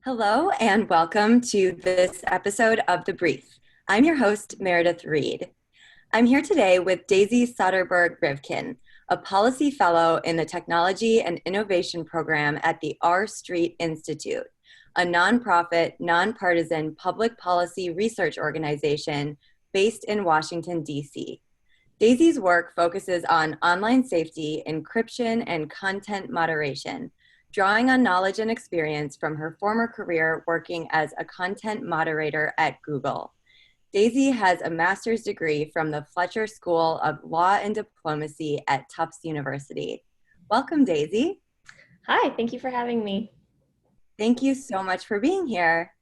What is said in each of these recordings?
Hello and welcome to this episode of The Brief. I'm your host, Meredith Reed. I'm here today with Daisy Soderberg-Rivkin, a policy fellow in the Technology and Innovation Program at the R Street Institute, a nonprofit, nonpartisan public policy research organization based in Washington, D.C. Daisy's work focuses on online safety, encryption, and content moderation, drawing on knowledge and experience from her former career working as a content moderator at Google. Daisy has a master's degree from the Fletcher School of Law and Diplomacy at Tufts University. Welcome, Daisy. Hi, thank you for having me. Thank you so much for being here.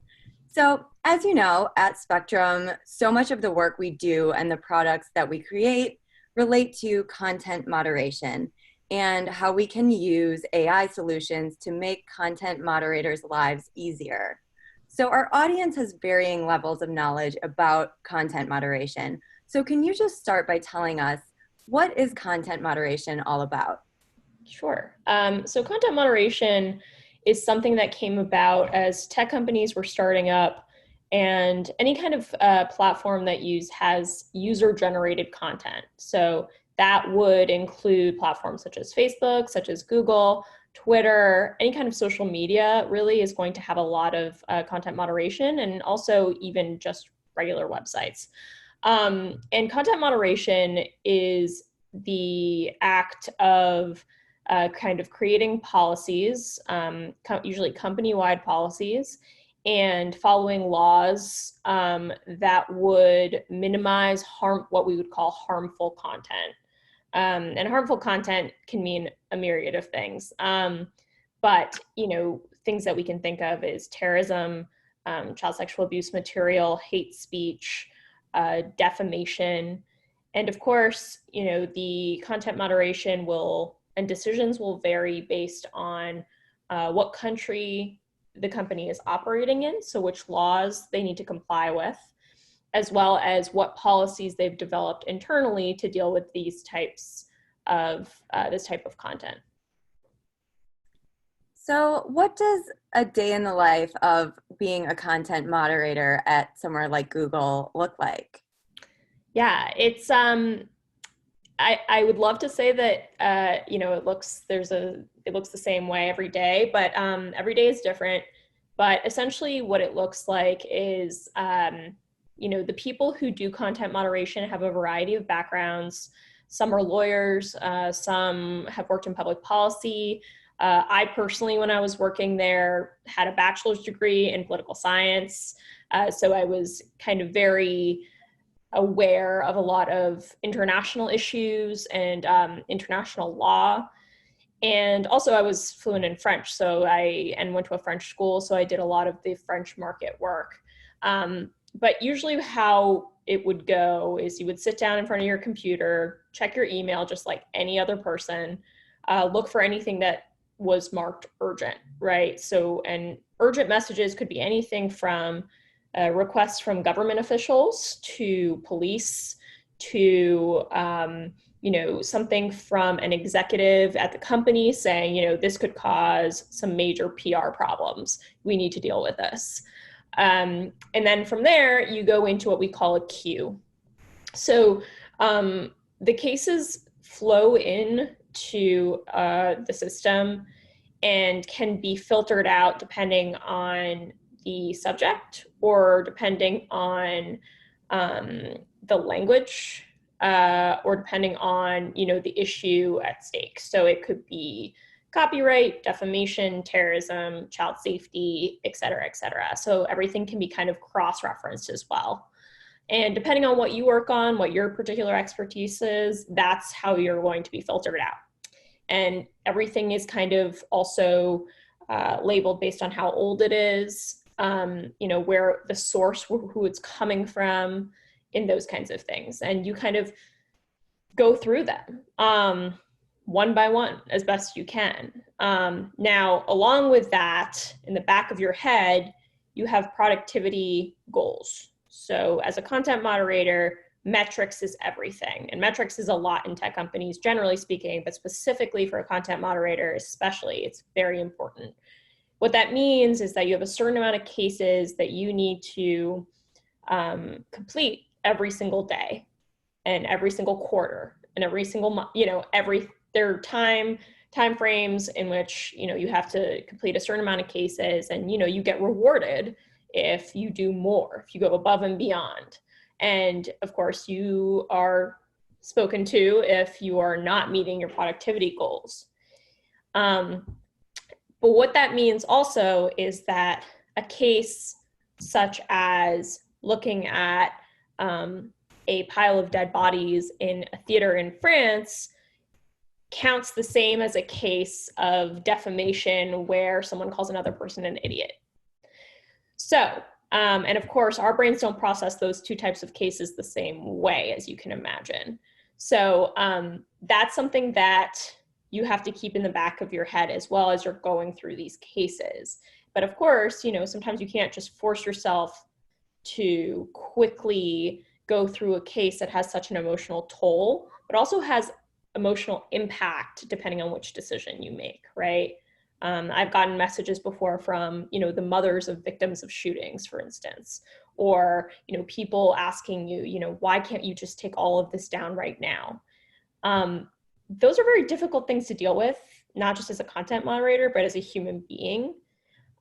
So, as you know, at Spectrum, so much of the work we do and the products that we create relate to content moderation and how we can use AI solutions to make content moderators' lives easier. So our audience has varying levels of knowledge about content moderation. So can you just start by telling us, what is content moderation all about? Sure. So content moderation is something that came about as tech companies were starting up, and any kind of platform that has user-generated content. So that would include platforms such as Facebook, such as Google, Twitter, any kind of social media really is going to have a lot of content moderation, and also even just regular websites. And content moderation is the act of kind of creating policies, usually company-wide policies, and following laws that would minimize what we would call harmful content. And harmful content can mean a myriad of things. But, things that we can think of is terrorism, child sexual abuse material, hate speech, defamation. And of course, the content moderation and decisions will vary based on what country the company is operating in, so which laws they need to comply with, as well as what policies they've developed internally to deal with this type of content. So what does a day in the life of being a content moderator at somewhere like Google look like? Yeah, it's I would love to say that it looks the same way every day, but every day is different. But essentially what it looks like is the people who do content moderation have a variety of backgrounds. Some are lawyers, some have worked in public policy. I personally, when I was working there, had a bachelor's degree in political science. So I was kind of very aware of a lot of international issues and international law. And also I was fluent in French, and went to a French school, so I did a lot of the French market work. But usually how it would go is you would sit down in front of your computer, check your email just like any other person, look for anything that was marked urgent, right? So, and urgent messages could be anything from requests from government officials to police to, something from an executive at the company saying, this could cause some major PR problems. We need to deal with this. And then from there, you go into what we call a queue. So the cases flow in to the system and can be filtered out depending on the subject or depending on the language or depending on, the issue at stake. So it could be copyright, defamation, terrorism, child safety, et cetera, et cetera. So everything can be kind of cross-referenced as well. And depending on what you work on, what your particular expertise is, that's how you're going to be filtered out. And everything is kind of also labeled based on how old it is, where the source, who it's coming from, in those kinds of things. And you kind of go through them one by one as best you can. Now, along with that, in the back of your head, you have productivity goals. So as a content moderator, metrics is everything. And metrics is a lot in tech companies, generally speaking, but specifically for a content moderator, especially, it's very important. What that means is that you have a certain amount of cases that you need to complete every single day and every single quarter and every single month, there are time frames in which, you have to complete a certain amount of cases, and, you get rewarded if you do more, if you go above and beyond. And of course, you are spoken to if you are not meeting your productivity goals. But what that means also is that a case such as looking at a pile of dead bodies in a theater in France counts the same as a case of defamation where someone calls another person an idiot. So, and of course, our brains don't process those two types of cases the same way, as you can imagine. So that's something that you have to keep in the back of your head as well as you're going through these cases. But of course, sometimes you can't just force yourself to quickly go through a case that has such an emotional toll, but also has emotional impact depending on which decision you make, right? I've gotten messages before from, the mothers of victims of shootings, for instance, or, people asking you, why can't you just take all of this down right now? Those are very difficult things to deal with, not just as a content moderator, but as a human being.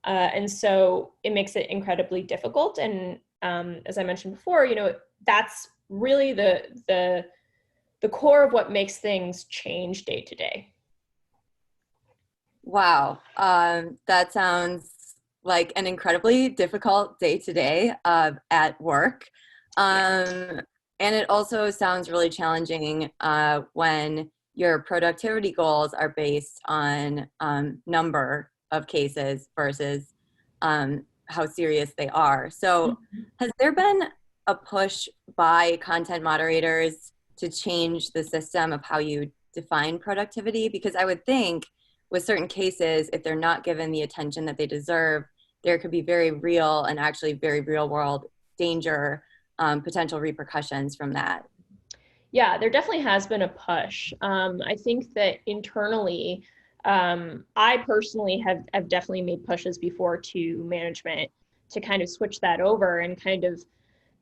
And so it makes it incredibly difficult. And as I mentioned before, that's really the core of what makes things change day to day. Wow, that sounds like an incredibly difficult day to day at work. And it also sounds really challenging when your productivity goals are based on number of cases versus how serious they are. So has there been a push by content moderators to change the system of how you define productivity? Because I would think with certain cases, if they're not given the attention that they deserve, there could be very real and actually very real world danger, potential repercussions from that. Yeah, there definitely has been a push. I think that internally, I personally have definitely made pushes before to management to kind of switch that over and kind of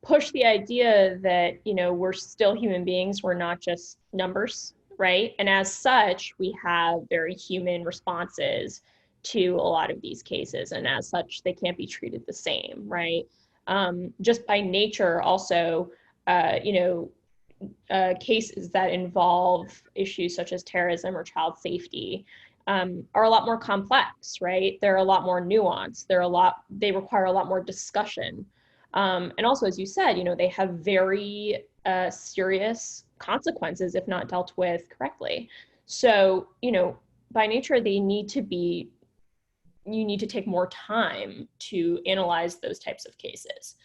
push the idea that, we're still human beings, we're not just numbers, right? And as such, we have very human responses to a lot of these cases. And as such, they can't be treated the same, right? Just by nature, also, cases that involve issues such as terrorism or child safety are a lot more complex, right? They're a lot more nuanced. They require a lot more discussion. And also, as you said, they have very serious consequences if not dealt with correctly. So, by nature, you need to take more time to analyze those types of cases.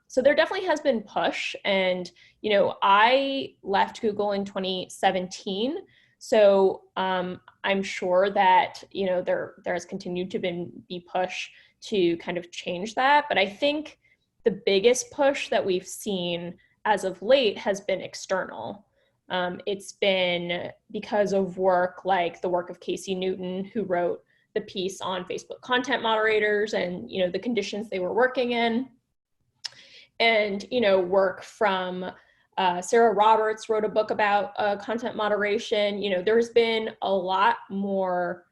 So there definitely has been push, and I left Google in 2017. So I'm sure that there has continued to be push to kind of change that. But I think the biggest push that we've seen as of late has been external. It's been because of work like the work of Casey Newton, who wrote the piece on Facebook content moderators and the conditions they were working in. And work from Sarah Roberts wrote a book about content moderation. There's been a lot more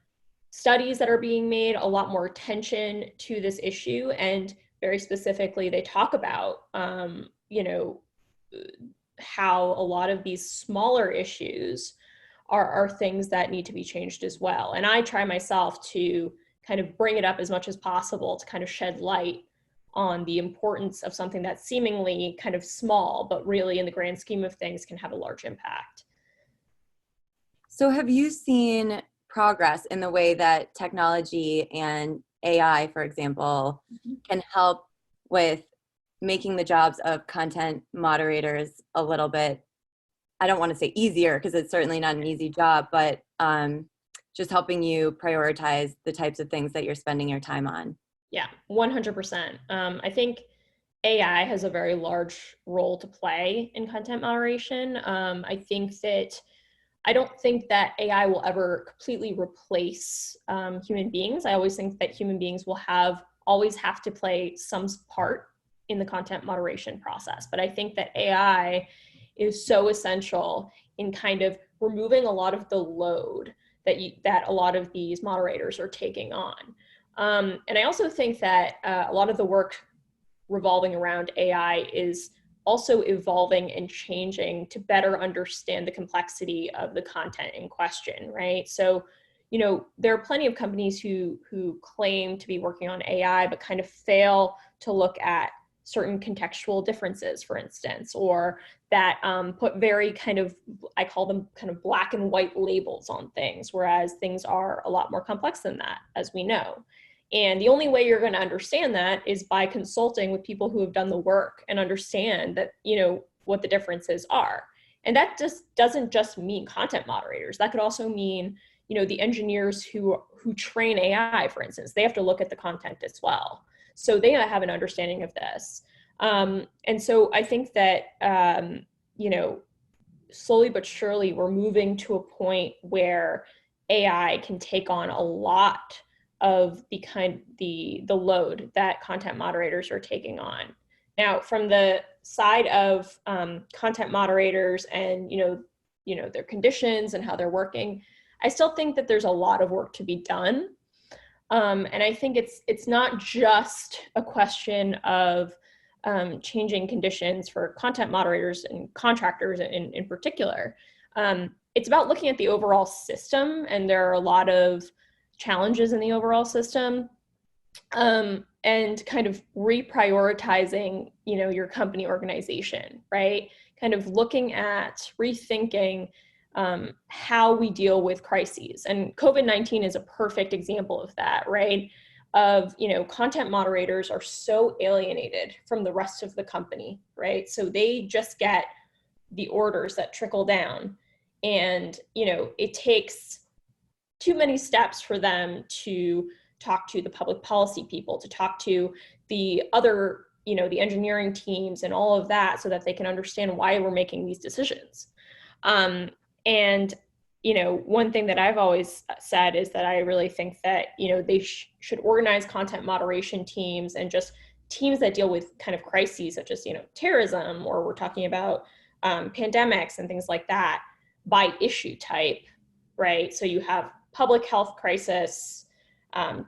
studies that are being made, a lot more attention to this issue, and very specifically, they talk about how a lot of these smaller issues are things that need to be changed as well. And I try myself to kind of bring it up as much as possible to kind of shed light on the importance of something that's seemingly kind of small, but really in the grand scheme of things can have a large impact. So have you seen progress in the way that technology and AI, for example, can help with making the jobs of content moderators a little bit, I don't want to say easier because it's certainly not an easy job, but just helping you prioritize the types of things that you're spending your time on? Yeah, 100%. I think AI has a very large role to play in content moderation. I think that I don't think that AI will ever completely replace human beings. I always think that human beings will always have to play some part in the content moderation process. But I think that AI is so essential in kind of removing a lot of the load that a lot of these moderators are taking on. And I also think that a lot of the work revolving around AI is also evolving and changing to better understand the complexity of the content in question, right? So, there are plenty of companies who claim to be working on AI, but kind of fail to look at certain contextual differences, for instance, or that put very I call them kind of black and white labels on things, whereas things are a lot more complex than that, as we know. And the only way you're going to understand that is by consulting with people who have done the work and understand that, what the differences are. And that just doesn't just mean content moderators. That could also mean, the engineers who train AI, for instance. They have to look at the content as well. So they have an understanding of this. And so I think that, slowly but surely we're moving to a point where AI can take on a lot of the load that content moderators are taking on. Now, from the side of content moderators and their conditions and how they're working, I still think that there's a lot of work to be done. And I think it's not just a question of changing conditions for content moderators and contractors in particular. It's about looking at the overall system, and there are a lot of challenges in the overall system, and kind of reprioritizing, your company organization, right? Kind of looking at rethinking how we deal with crises. And COVID-19 is a perfect example of that, right? Of, content moderators are so alienated from the rest of the company, right? So they just get the orders that trickle down. And, it takes too many steps for them to talk to the public policy people, to talk to the other, the engineering teams and all of that, so that they can understand why we're making these decisions. And, one thing that I've always said is that I really think that, they should organize content moderation teams and just teams that deal with kind of crises such as, terrorism, or we're talking about pandemics and things like that, by issue type, right? So you have public health crisis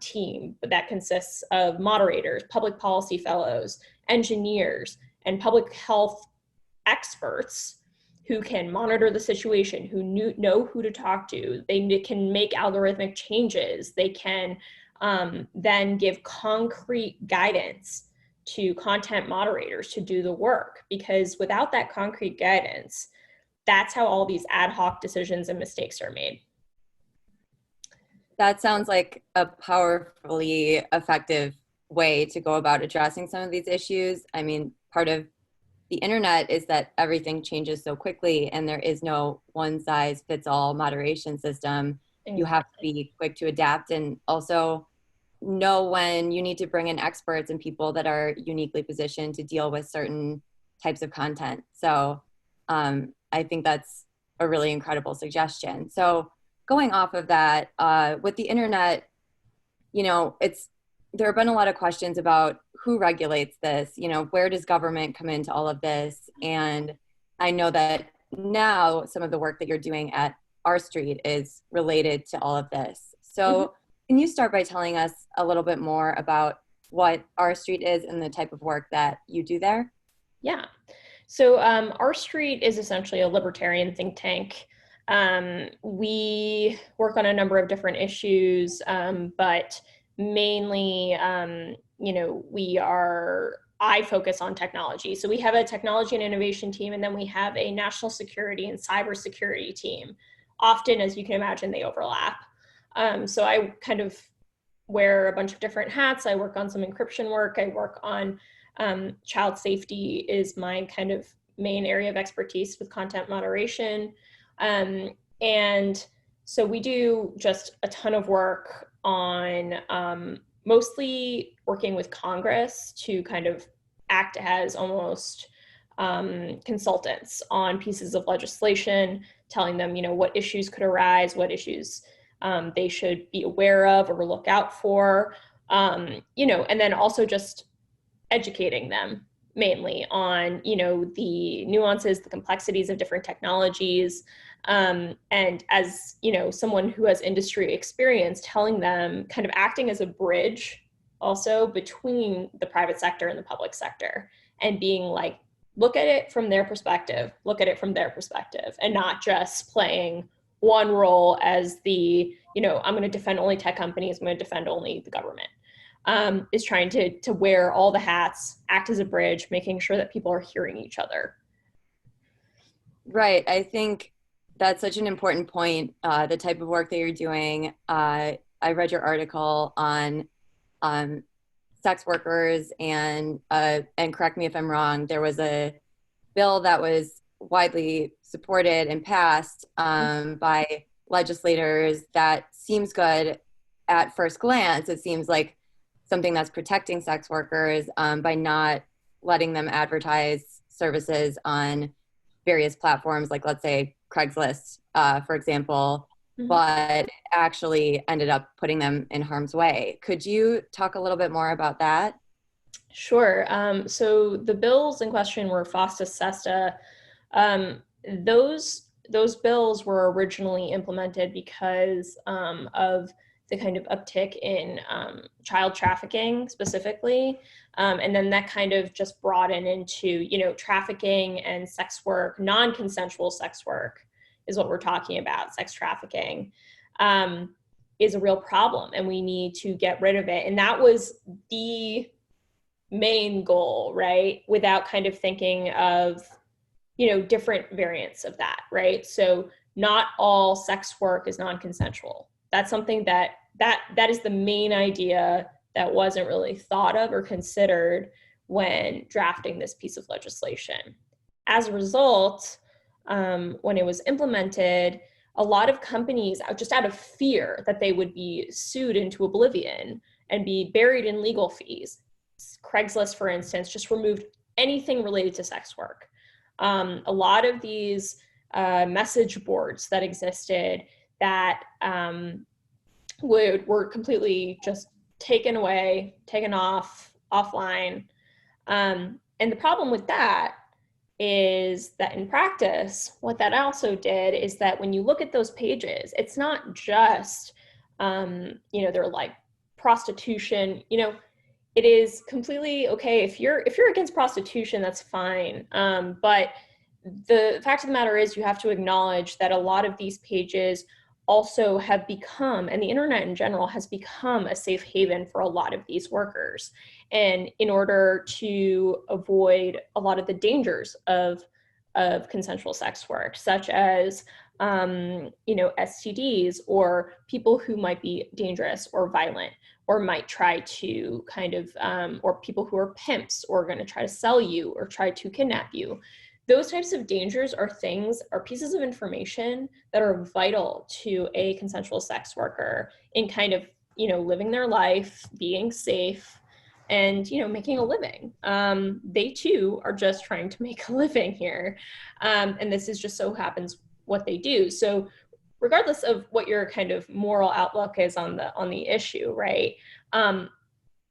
team that consists of moderators, public policy fellows, engineers, and public health experts who can monitor the situation, who know who to talk to. They can make algorithmic changes. They can then give concrete guidance to content moderators to do the work, because without that concrete guidance, that's how all these ad hoc decisions and mistakes are made. That sounds like a powerfully effective way to go about addressing some of these issues. I mean, part of the internet is that everything changes so quickly, and there is no one size fits all moderation system. Exactly. You have to be quick to adapt, and also know when you need to bring in experts and people that are uniquely positioned to deal with certain types of content. So I think that's a really incredible suggestion. So going off of that, with the internet, there have been a lot of questions about who regulates this, where does government come into all of this? And I know that now some of the work that you're doing at R Street is related to all of this. So can you start by telling us a little bit more about what R Street is and the type of work that you do there? Yeah. So R Street is essentially a libertarian think tank. We work on a number of different issues, but mainly, I focus on technology. So we have a technology and innovation team, and then we have a national security and cybersecurity team. Often, as you can imagine, they overlap. So I kind of wear a bunch of different hats. I work on some encryption work. I work on child safety is my kind of main area of expertise with content moderation. And so we do just a ton of work on mostly working with Congress to kind of act as almost consultants on pieces of legislation telling them, what issues could arise, what issues they should be aware of or look out for, and then also just educating them mainly on, the nuances, the complexities of different technologies. And as, someone who has industry experience, telling them, kind of acting as a bridge also between the private sector and the public sector, and being like, look at it from their perspective, look at it from their perspective, and not just playing one role as the, I'm going to defend only tech companies, I'm going to defend only the government. Is trying to wear all the hats, act as a bridge, making sure that people are hearing each other. Right. I think that's such an important point, the type of work that you're doing. I read your article on sex workers, and correct me if I'm wrong, there was a bill that was widely supported and passed by legislators that seems good at first glance. It seems like something that's protecting sex workers by not letting them advertise services on various platforms, like let's say Craigslist, for example, but actually ended up putting them in harm's way. Could you talk a little bit more about that? Sure. So the bills in question were FOSTA-SESTA. Those bills were originally implemented because of the kind of uptick in child trafficking specifically. And then that kind of just broadened into, trafficking and sex work, non-consensual sex work is what we're talking about. Sex trafficking is a real problem, and we need to get rid of it. And that was the main goal, right? Without kind of thinking of, different variants of that, right? So not all sex work is non-consensual. That's something that is the main idea that wasn't really thought of or considered when drafting this piece of legislation. As a result, when it was implemented, a lot of companies, just out of fear that they would be sued into oblivion and be buried in legal fees, Craigslist, for instance, just removed anything related to sex work. A lot of these message boards that existed that were completely just taken away, taken offline. And the problem with that is that in practice, what that also did is that when you look at those pages, it's not just, they're like prostitution, it is completely okay. If you're against prostitution, that's fine. But the fact of the matter is you have to acknowledge that a lot of these pages also have become, and the internet in general has become, a safe haven for a lot of these workers. And in order to avoid a lot of the dangers of consensual sex work, such as STDs, or people who might be dangerous or violent, or might try to kind of, or people who are pimps or are going to try to sell you or try to kidnap you. Those types of dangers are pieces of information that are vital to a consensual sex worker in kind of, living their life, being safe, and, making a living. They too are just trying to make a living here. And this is just so happens what they do. So regardless of what your kind of moral outlook is on the issue, right?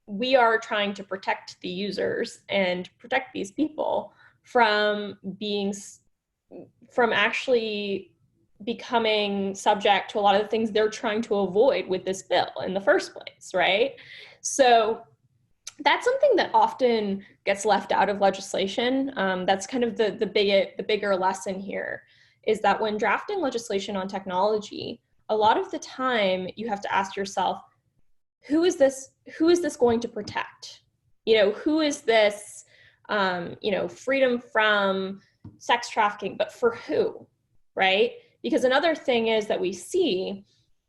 We are trying to protect the users and protect these people from actually becoming subject to a lot of the things they're trying to avoid with this bill in the first place, right? So that's something that often gets left out of legislation. That's kind of the bigger lesson here, is that when drafting legislation on technology, a lot of the time you have to ask yourself, who is this going to protect? Who is this, freedom from sex trafficking, but for who, right? Because another thing is that we see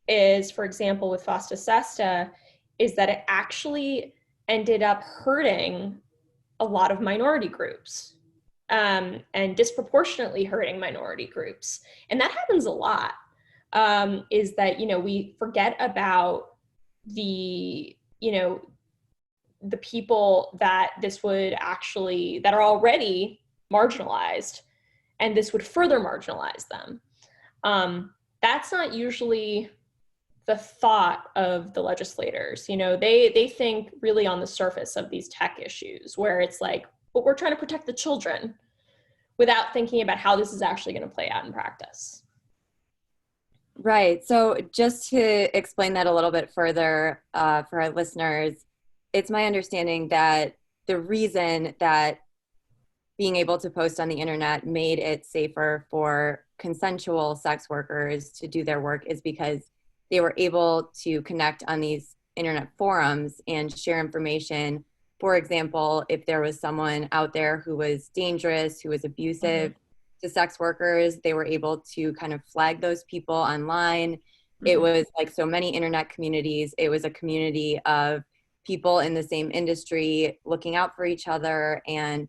is, for example, with FOSTA-SESTA, is that it actually ended up hurting a lot of minority groups, and disproportionately hurting minority groups. And that happens a lot, is that, we forget about the people that this would that are already marginalized, and this would further marginalize them. That's not usually the thought of the legislators. They think really on the surface of these tech issues, where it's like, but we're trying to protect the children, without thinking about how this is actually going to play out in practice. Right. So just to explain that a little bit further for our listeners, it's my understanding that the reason that being able to post on the internet made it safer for consensual sex workers to do their work is because they were able to connect on these internet forums and share information. For example, if there was someone out there who was dangerous, who was abusive to sex workers, they were able to kind of flag those people online. It was like so many internet communities. It was a community of people in the same industry looking out for each other and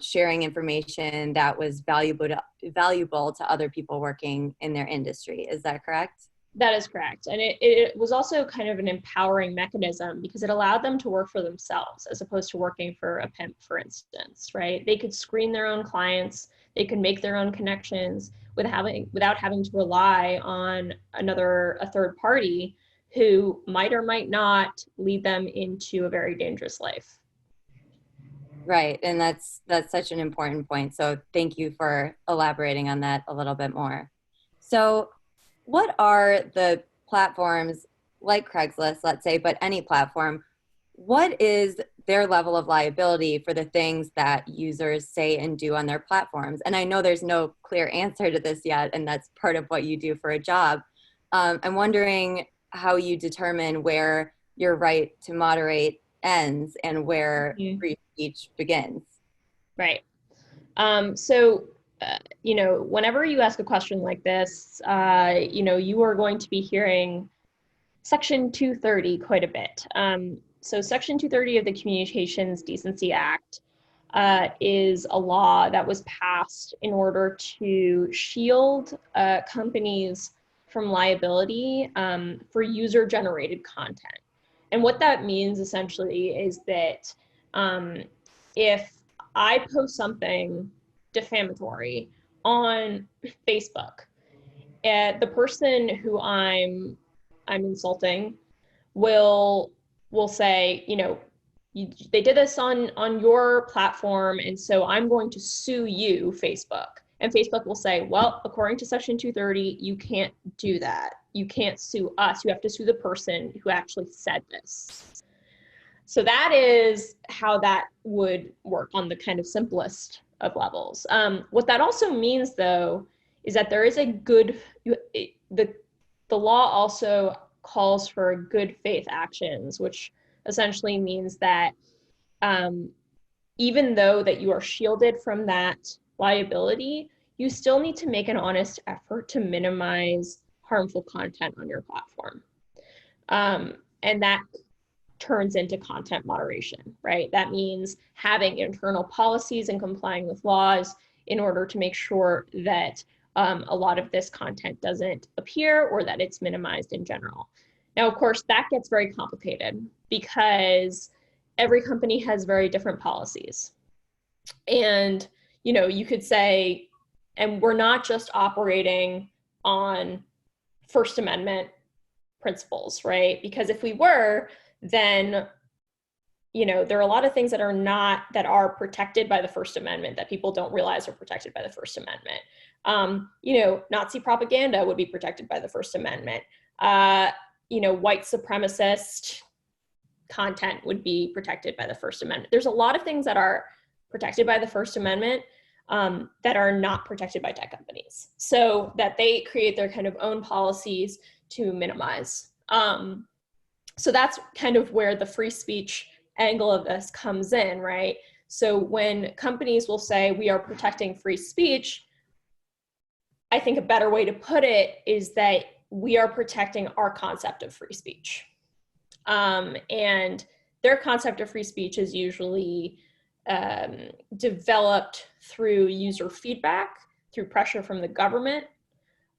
sharing information that was valuable to other people working in their industry. Is that correct? That is correct. And it was also kind of an empowering mechanism, because it allowed them to work for themselves as opposed to working for a pimp, for instance, right? They could screen their own clients, they could make their own connections without having to rely on a third party who might or might not lead them into a very dangerous life. Right. And that's such an important point. So thank you for elaborating on that a little bit more. So what are the platforms like Craigslist, let's say, but any platform, what is their level of liability for the things that users say and do on their platforms? And I know there's no clear answer to this yet, and that's part of what you do for a job. I'm wondering how you determine where your right to moderate ends and where free speech begins. Right. Whenever you ask a question like this, you are going to be hearing Section 230 quite a bit. So Section 230 of the Communications Decency Act is a law that was passed in order to shield companies from liability for user-generated content. And what that means essentially is that if I post something defamatory on Facebook, the person who I'm insulting will say, they did this on your platform, and so I'm going to sue you, Facebook. And Facebook will say, well, according to Section 230, you can't do that. You can't sue us. You have to sue the person who actually said this. So that is how that would work on the kind of simplest of levels. What that also means, though, is that there is the law also calls for good faith actions, which essentially means that even though that you are shielded from that liability, you still need to make an honest effort to minimize harmful content on your platform. And that turns into content moderation, right? That means having internal policies and complying with laws in order to make sure that a lot of this content doesn't appear or that it's minimized in general. Now, of course, that gets very complicated because every company has very different policies. And, you could say, and we're not just operating on First Amendment principles, right? Because if we were, then, there are a lot of things that are protected by the First Amendment that people don't realize are protected by the First Amendment. Nazi propaganda would be protected by the First Amendment. White supremacist content would be protected by the First Amendment. There's a lot of things that are protected by the First Amendment that are not protected by tech companies, so that they create their kind of own policies to minimize. So that's kind of where the free speech angle of this comes in, right? So when companies will say we are protecting free speech, I think a better way to put it is that we are protecting our concept of free speech. And their concept of free speech is usually developed through user feedback, through pressure from the government.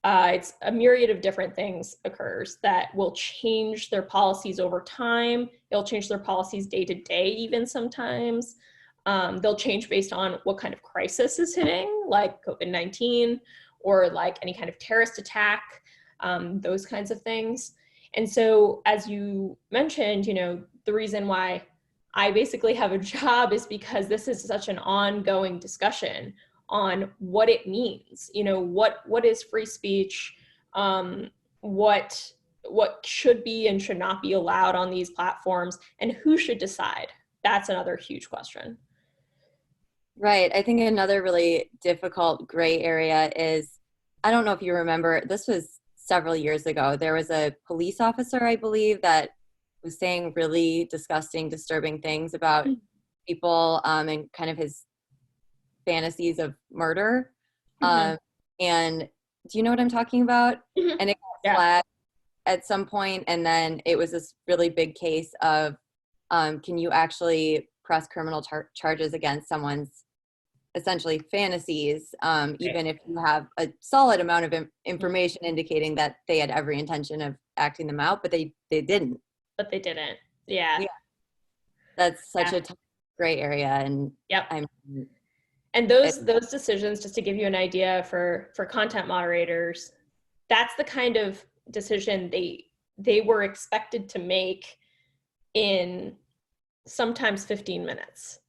It's a myriad of different things occurs that will change their policies over time. It'll change their policies day to day, even sometimes. They'll change based on what kind of crisis is hitting, like COVID-19, or like any kind of terrorist attack, those kinds of things. And so, as you mentioned, the reason why I basically have a job is because this is such an ongoing discussion on what it means. What is free speech? What should be and should not be allowed on these platforms, and who should decide? That's another huge question. Right. I think another really difficult gray area is, I don't know if you remember, this was several years ago. There was a police officer, I believe, that was saying really disgusting, disturbing things about people and kind of his fantasies of murder. And do you know what I'm talking about? And it got flagged at some point, and then it was this really big case of can you actually press criminal charges against someone's essentially fantasies, even if you have a solid amount of information indicating that they had every intention of acting them out, but they didn't. But they didn't. Yeah. That's such a tough gray area. And and those decisions, just to give you an idea for content moderators, that's the kind of decision they were expected to make in sometimes 15 minutes.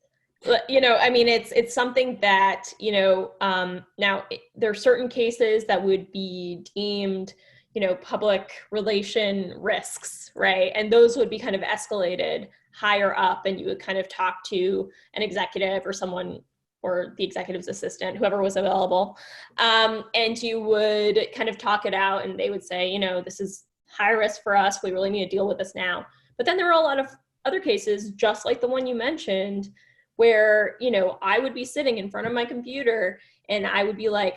It's something that, now there are certain cases that would be deemed, public relation risks, right? And those would be kind of escalated higher up, and you would kind of talk to an executive or someone, or the executive's assistant, whoever was available. And you would kind of talk it out, and they would say, this is high risk for us. We really need to deal with this now. But then there are a lot of other cases, just like the one you mentioned, where, I would be sitting in front of my computer and I would be like,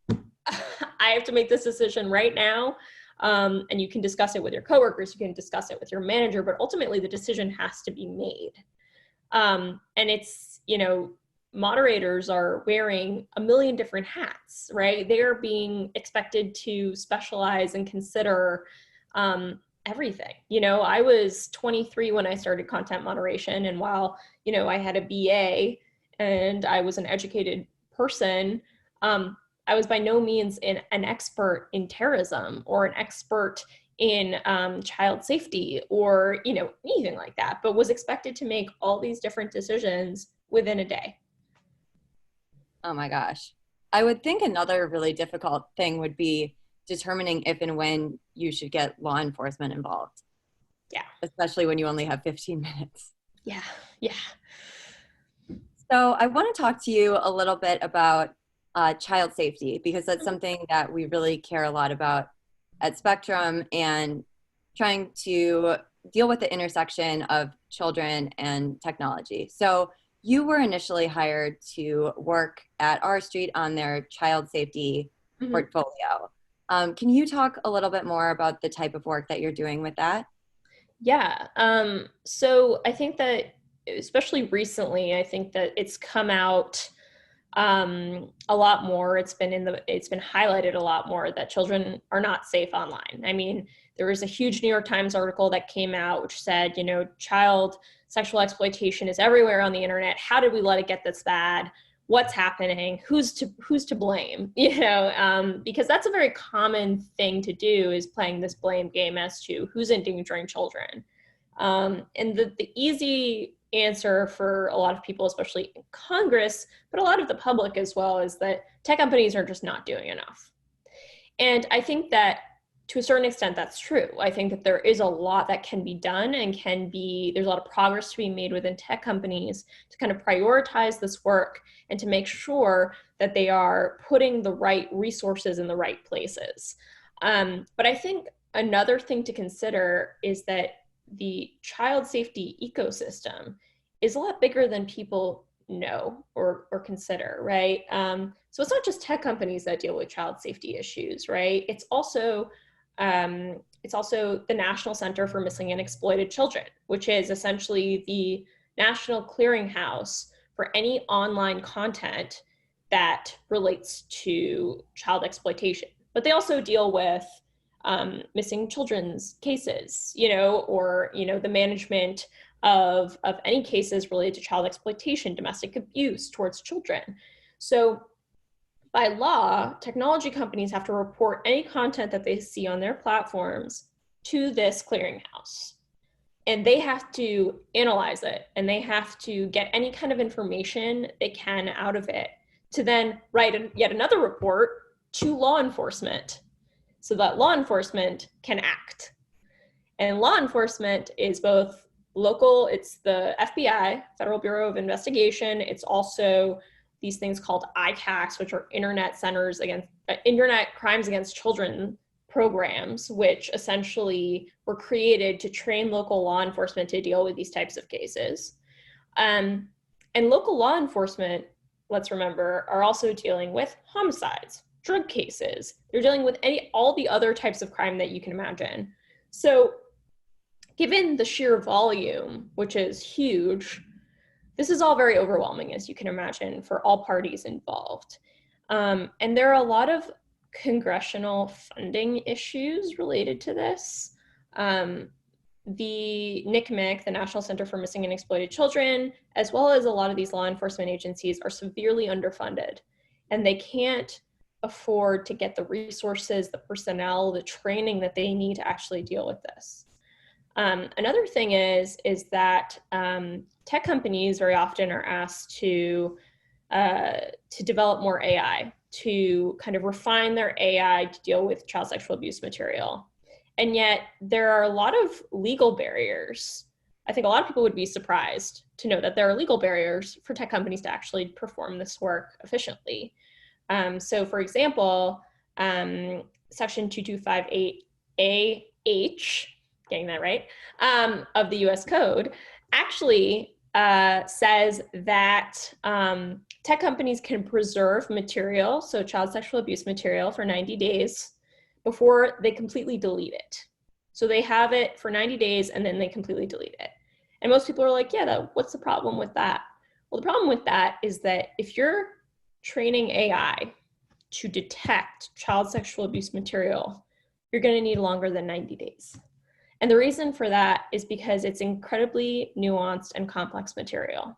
I have to make this decision right now. And you can discuss it with your coworkers, you can discuss it with your manager, but ultimately the decision has to be made. And it's, moderators are wearing a million different hats, right? They are being expected to specialize and consider everything. I was 23 when I started content moderation, and while I had a BA and I was an educated person, I was by no means an expert in terrorism or an expert in child safety or anything like that, but was expected to make all these different decisions within a day. Oh my gosh. I would think another really difficult thing would be determining if and when you should get law enforcement involved. Yeah. Especially when you only have 15 minutes. Yeah. So I want to talk to you a little bit about child safety, because that's something that we really care a lot about at Spectrum, and trying to deal with the intersection of children and technology. So you were initially hired to work at R Street on their child safety portfolio. Can you talk a little bit more about the type of work that you're doing with that? Yeah. So I think that, especially recently, I think that it's come out a lot more. It's been highlighted a lot more that children are not safe online. I mean, there was a huge New York Times article that came out which said, child sexual exploitation is everywhere on the internet. How did we let it get this bad? What's happening? Who's to blame? Because that's a very common thing to do, is playing this blame game as to who's endangering children. And the easy answer for a lot of people, especially in Congress, but a lot of the public as well, is that tech companies are just not doing enough. And I think that to a certain extent, that's true. I think that there is a lot that can be done, and there's a lot of progress to be made within tech companies to kind of prioritize this work and to make sure that they are putting the right resources in the right places. But I think another thing to consider is that the child safety ecosystem is a lot bigger than people know or consider, right? So it's not just tech companies that deal with child safety issues, right? It's also the National Center for Missing and Exploited Children, which is essentially the national clearinghouse for any online content that relates to child exploitation. But they also deal with missing children's cases, or the management of any cases related to child exploitation, domestic abuse towards children. So By law, technology companies have to report any content that they see on their platforms to this clearinghouse. And they have to analyze it, and they have to get any kind of information they can out of it to then write yet another report to law enforcement so that law enforcement can act. And law enforcement is both local, it's the FBI, Federal Bureau of Investigation. It's also these things called ICACs, which are Internet Crimes Against Children programs, which essentially were created to train local law enforcement to deal with these types of cases. And local law enforcement, let's remember, are also dealing with homicides, drug cases. They're dealing with all the other types of crime that you can imagine. So given the sheer volume, which is huge, this is all very overwhelming, as you can imagine, for all parties involved. And there are a lot of congressional funding issues related to this. The NCMEC, the National Center for Missing and Exploited Children, as well as a lot of these law enforcement agencies, are severely underfunded, and they can't afford to get the resources, the personnel, the training that they need to actually deal with this. Another thing is that tech companies very often are asked to develop more AI, to kind of refine their AI to deal with child sexual abuse material. And yet there are a lot of legal barriers. I think a lot of people would be surprised to know that there are legal barriers for tech companies to actually perform this work efficiently. So for example, Section 2258AH, getting that right, of the US Code actually says that tech companies can preserve material, so child sexual abuse material, for 90 days before they completely delete it. So they have it for 90 days and then they completely delete it. And most people are like, yeah, what's the problem with that? Well, the problem with that is that if you're training AI to detect child sexual abuse material, you're going to need longer than 90 days. And the reason for that is because it's incredibly nuanced and complex material.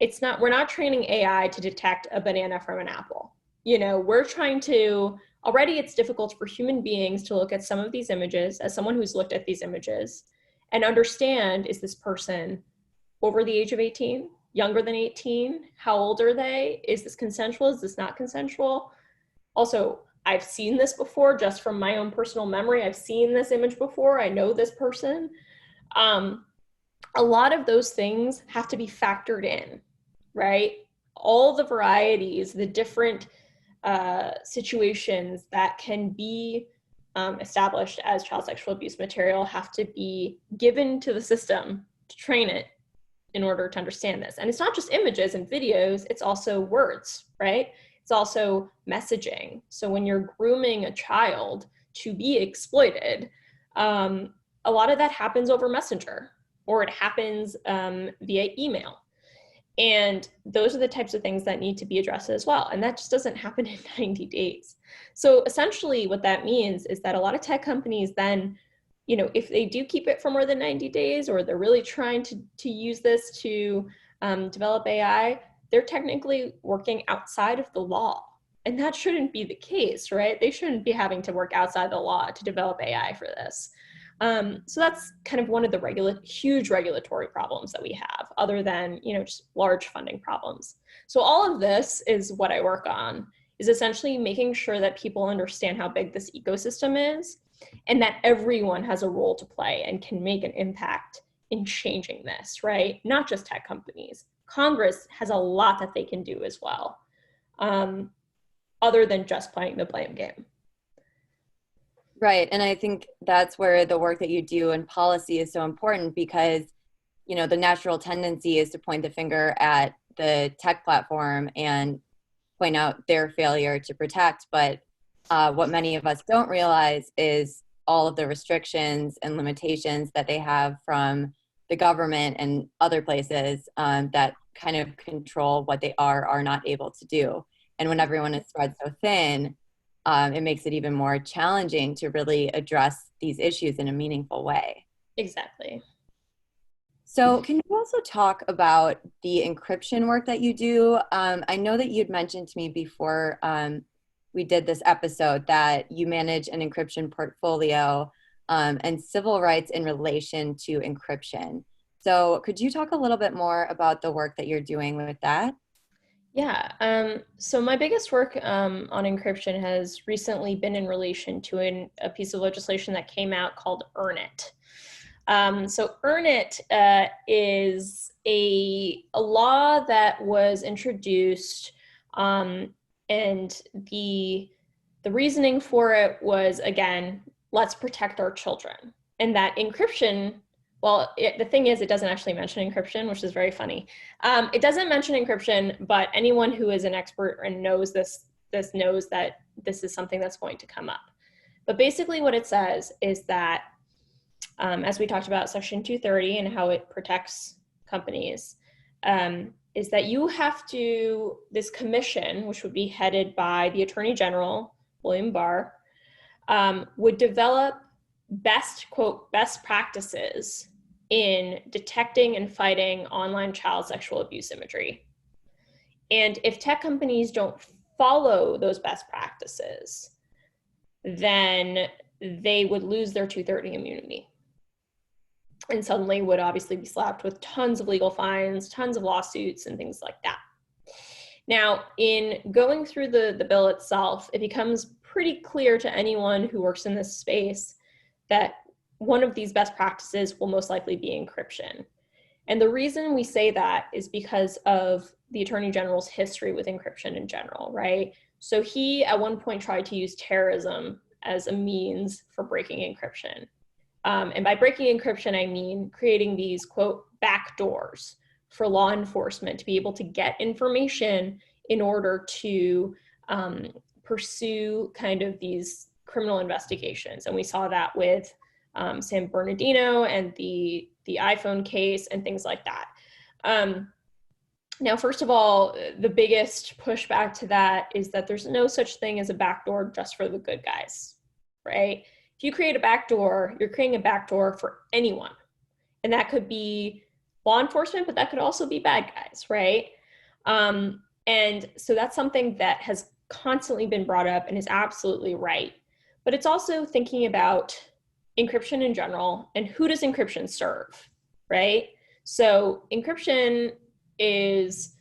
We're not training AI to detect a banana from an apple. We're trying to, already it's difficult for human beings to look at some of these images, as someone who's looked at these images, and understand, is this person over the age of 18, younger than 18? How old are they? Is this consensual? Is this not consensual? Also, I've seen this before, just from my own personal memory. I've seen this image before. I know this person. A lot of those things have to be factored in, right? All the varieties, the different situations that can be established as child sexual abuse material have to be given to the system to train it in order to understand this. And it's not just images and videos, it's also words, right? It's also messaging. So when you're grooming a child to be exploited, a lot of that happens over Messenger, or it happens via email. And those are the types of things that need to be addressed as well. And that just doesn't happen in 90 days. So essentially what that means is that a lot of tech companies then, if they do keep it for more than 90 days, or they're really trying to use this to develop AI, they're technically working outside of the law. And that shouldn't be the case, right? They shouldn't be having to work outside the law to develop AI for this. So that's kind of one of the huge regulatory problems that we have, other than, just large funding problems. So all of this is what I work on, is essentially making sure that people understand how big this ecosystem is, and that everyone has a role to play and can make an impact in changing this, right? Not just tech companies. Congress has a lot that they can do as well, other than just playing the blame game. Right. And I think that's where the work that you do in policy is so important, because, the natural tendency is to point the finger at the tech platform and point out their failure to protect. But what many of us don't realize is all of the restrictions and limitations that they have from the government and other places that kind of control what they are not able to do. And when everyone is spread so thin, it makes it even more challenging to really address these issues in a meaningful way. Exactly. So can you also talk about the encryption work that you do? I know that you'd mentioned to me before we did this episode that you manage an encryption portfolio and civil rights in relation to encryption. So could you talk a little bit more about the work that you're doing with that? Yeah. So my biggest work on encryption has recently been in relation to a piece of legislation that came out called Earn It. So Earn It is a law that was introduced, and the reasoning for it was, again, let's protect our children. And that encryption, well, the thing is, it doesn't actually mention encryption, which is very funny. It doesn't mention encryption, but anyone who is an expert and knows this knows that this is something that's going to come up. But basically what it says is that, as we talked about Section 230 and how it protects companies, is that you have to, this commission, which would be headed by the Attorney General, William Barr, would develop quote, best practices in detecting and fighting online child sexual abuse imagery. And if tech companies don't follow those best practices, then they would lose their 230 immunity and suddenly would obviously be slapped with tons of legal fines, tons of lawsuits, and things like that. Now, in going through the bill itself, it becomes pretty clear to anyone who works in this space that one of these best practices will most likely be encryption. And the reason we say that is because of the Attorney General's history with encryption in general, right? So he at one point tried to use terrorism as a means for breaking encryption. And by breaking encryption, I mean creating these, quote, back doors for law enforcement to be able to get information in order to pursue kind of these criminal investigations. And we saw that with San Bernardino and the iPhone case and things like that. Now, first of all, the biggest pushback to that is that there's no such thing as a backdoor just for the good guys, right? If you create a backdoor, you're creating a backdoor for anyone. And that could be law enforcement, but that could also be bad guys, right? And so that's something that has constantly been brought up and is absolutely right. But it's also thinking about encryption in general and who does encryption serve, right? So encryption is,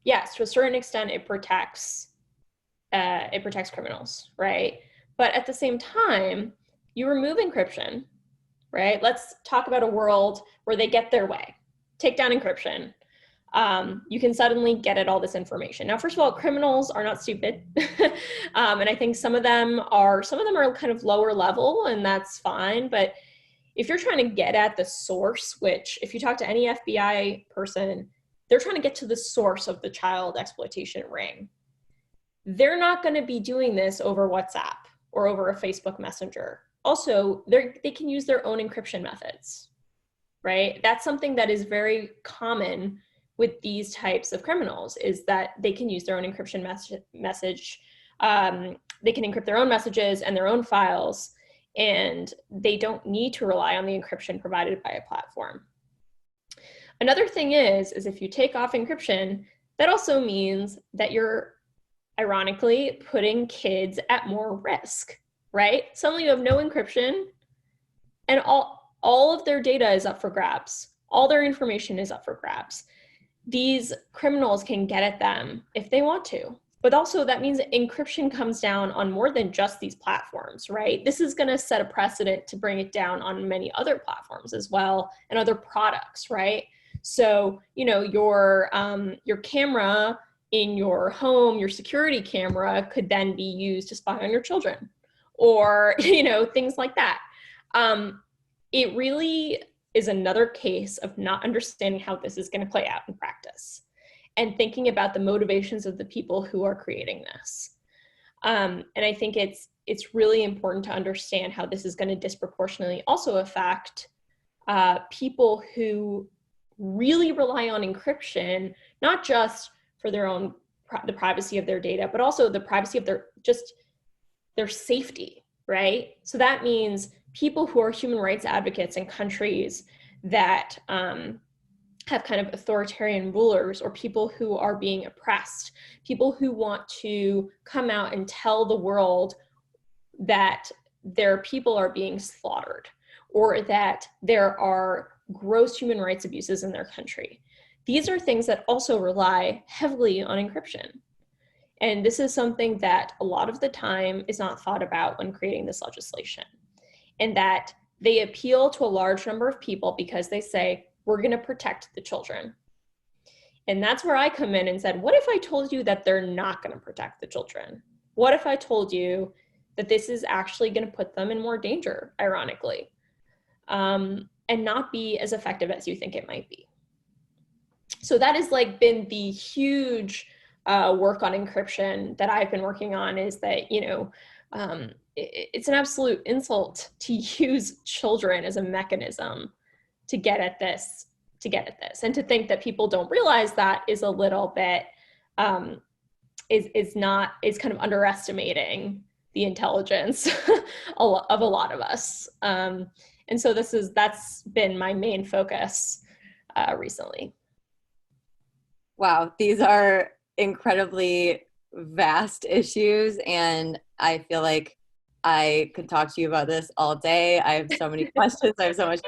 yes, to a certain extent, it protects criminals, right? But at the same time, you remove encryption, right? Let's talk about a world where they get their way. Take down encryption. You can suddenly get at all this information. Now, first of all, criminals are not stupid. And I think some of them are kind of lower level, and that's fine. But if you're trying to get at the source, which if you talk to any FBI person, they're trying to get to the source of the child exploitation ring. They're not going to be doing this over WhatsApp or over a Facebook Messenger. Also, they can use their own encryption methods, right? That's something that is very common with these types of criminals, is that they can use their own encryption message. They can encrypt their own messages and their own files, and they don't need to rely on the encryption provided by a platform. Another thing is if you take off encryption, that also means that you're ironically putting kids at more risk, right? Suddenly you have no encryption and all of their data is up for grabs. All their information is up for grabs. These criminals can get at them if they want to. But also that means encryption comes down on more than just these platforms, right? This is going to set a precedent to bring it down on many other platforms as well and other products, right? So, your camera in your home, your security camera could then be used to spy on your children or, things like that. It really is another case of not understanding how this is going to play out in practice and thinking about the motivations of the people who are creating this. And I think it's really important to understand how this is going to disproportionately also affect people who really rely on encryption, not just for the privacy of their data, but also the privacy of their safety, right? So that means people who are human rights advocates in countries that have kind of authoritarian rulers, or people who are being oppressed, people who want to come out and tell the world that their people are being slaughtered, or that there are gross human rights abuses in their country. These are things that also rely heavily on encryption. And this is something that a lot of the time is not thought about when creating this legislation. And that they appeal to a large number of people because they say, we're going to protect the children. And that's where I come in and said, what if I told you that they're not going to protect the children? What if I told you that this is actually going to put them in more danger, ironically, and not be as effective as you think it might be? So that has like been the huge work on encryption that I've been working on, is that, it's an absolute insult to use children as a mechanism to get at this, and to think that people don't realize that is a little bit is kind of underestimating the intelligence of a lot of us. And so that's been my main focus recently. Wow, these are incredibly vast issues, and I feel like I could talk to you about this all day. I have so many questions. I have so much.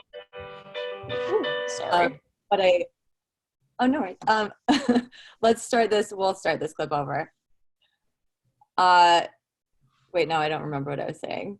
Ooh, sorry. Oh, no worries. Let's start this. We'll start this clip over. Wait, no, I don't remember what I was saying.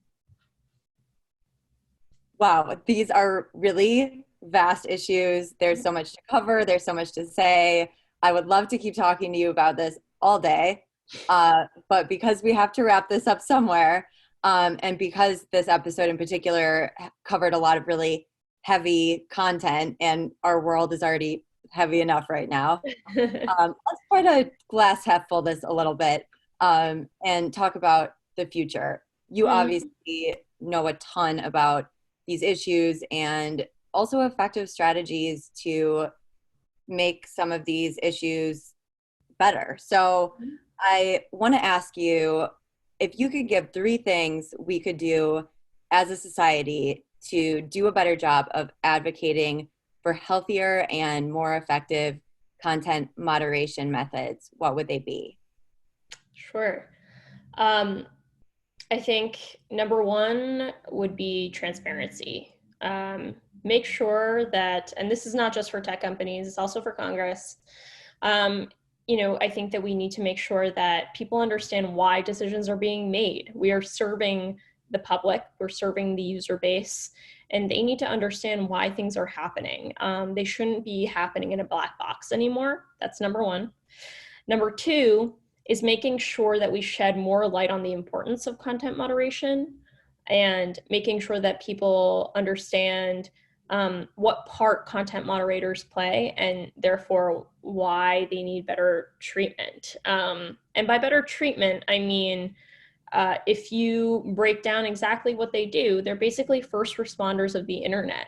Wow, these are really vast issues. There's so much to cover. There's so much to say. I would love to keep talking to you about this all day. But because we have to wrap this up somewhere, and because this episode in particular covered a lot of really heavy content, and our world is already heavy enough right now, let's try to glass half full this a little bit, and talk about the future. You obviously know a ton about these issues, and also effective strategies to make some of these issues better. So I want to ask you if you could give 3 things we could do as a society to do a better job of advocating for healthier and more effective content moderation methods, what would they be? Sure. I think number 1 would be transparency. Make sure that, and this is not just for tech companies, it's also for Congress. I think that we need to make sure that people understand why decisions are being made. We are serving the public, we're serving the user base, and they need to understand why things are happening. They shouldn't be happening in a black box anymore. That's number 1. Number 2 is making sure that we shed more light on the importance of content moderation, and making sure that people understand what part content moderators play, and therefore why they need better treatment. And by better treatment, I mean, if you break down exactly what they do, they're basically first responders of the internet,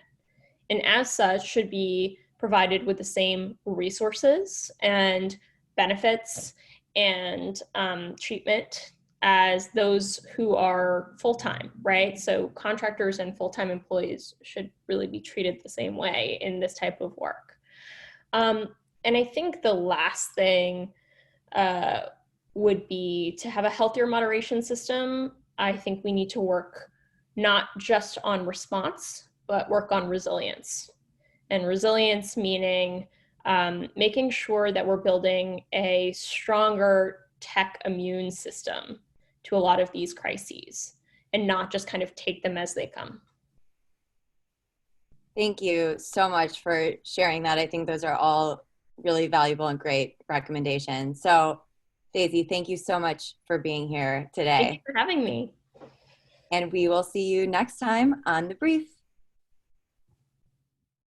and as such should be provided with the same resources and benefits and treatment as those who are full-time, right? So contractors and full-time employees should really be treated the same way in this type of work. And I think the last thing would be to have a healthier moderation system. I think we need to work not just on response, but work on resilience. And resilience meaning making sure that we're building a stronger tech immune system to a lot of these crises, and not just kind of take them as they come. Thank you so much for sharing that. I think those are all really valuable and great recommendations. So Daisy, thank you so much for being here today. Thank you for having me. And we will see you next time on The Brief.